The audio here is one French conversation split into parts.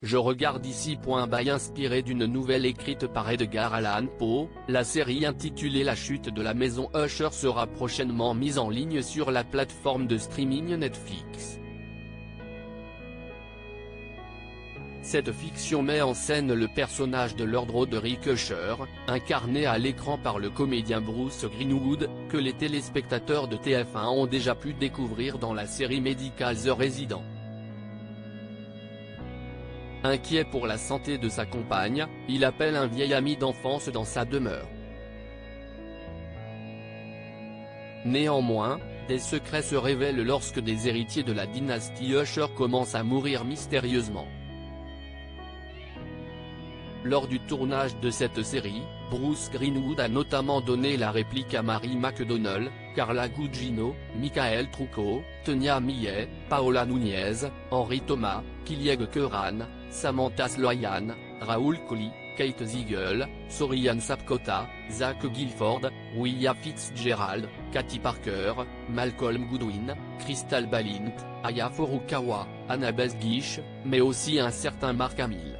Je regarde ici. Inspiré d'une nouvelle écrite par Edgar Allan Poe, la série intitulée La chute de la maison Usher sera prochainement mise en ligne sur la plateforme de streaming Netflix. Cette fiction met en scène le personnage de Lord Roderick Usher, incarné à l'écran par le comédien Bruce Greenwood, que les téléspectateurs de TF1 ont déjà pu découvrir dans la série médicale The Resident. Inquiet pour la santé de sa compagne, il appelle un vieil ami d'enfance dans sa demeure. Néanmoins, des secrets se révèlent lorsque des héritiers de la dynastie Usher commencent à mourir mystérieusement. Lors du tournage de cette série, Bruce Greenwood a notamment donné la réplique à Mary McDonnell, Carla Gugino, Michael Trucco, Tonya Millet, Paola Nunez, Henry Thomas, Kilieg Curran, Samantha Sloyan, Raoul Coley, Kate Siegel, Sorian Sapkota, Zach Gilford, William Fitzgerald, Katy Parker, Malcolm Goodwin, Crystal Balint, Aya Furukawa, Annabeth Gish, mais aussi un certain Mark Hamill.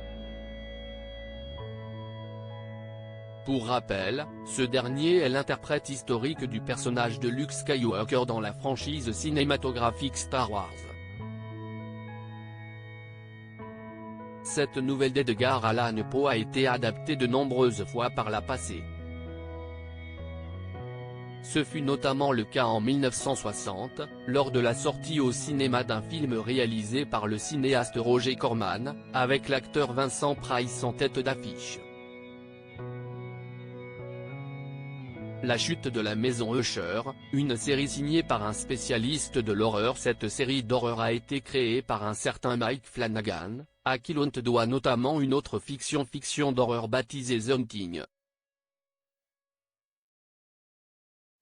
Pour rappel, ce dernier est l'interprète historique du personnage de Luke Skywalker dans la franchise cinématographique Star Wars. Cette nouvelle d'Edgar Allan Poe a été adaptée de nombreuses fois par la passé. Ce fut notamment le cas en 1960, lors de la sortie au cinéma d'un film réalisé par le cinéaste Roger Corman, avec l'acteur Vincent Price en tête d'affiche. La chute de la maison Usher, une série signée par un spécialiste de l'horreur. Cette série d'horreur a été créée par un certain Mike Flanagan, à qui l'on doit notamment une autre fiction d'horreur baptisée The Haunting.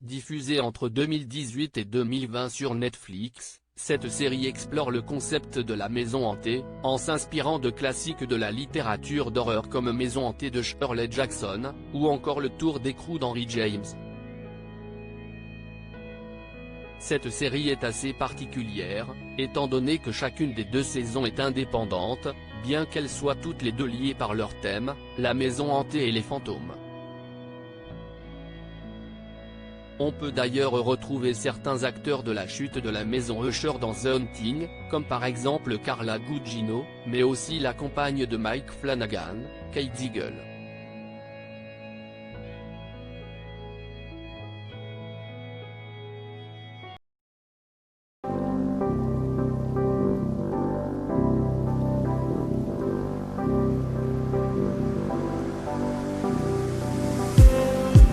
Diffusée entre 2018 et 2020 sur Netflix, cette série explore le concept de la maison hantée, en s'inspirant de classiques de la littérature d'horreur comme Maison hantée de Shirley Jackson, ou encore Le Tour d'écrou d'Henry James. Cette série est assez particulière, étant donné que chacune des deux saisons est indépendante, bien qu'elles soient toutes les deux liées par leur thème, la maison hantée et les fantômes. On peut d'ailleurs retrouver certains acteurs de la chute de la maison Usher dans The Haunting, comme par exemple Carla Gugino, mais aussi la compagne de Mike Flanagan, Kate Siegel.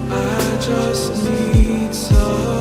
I just need some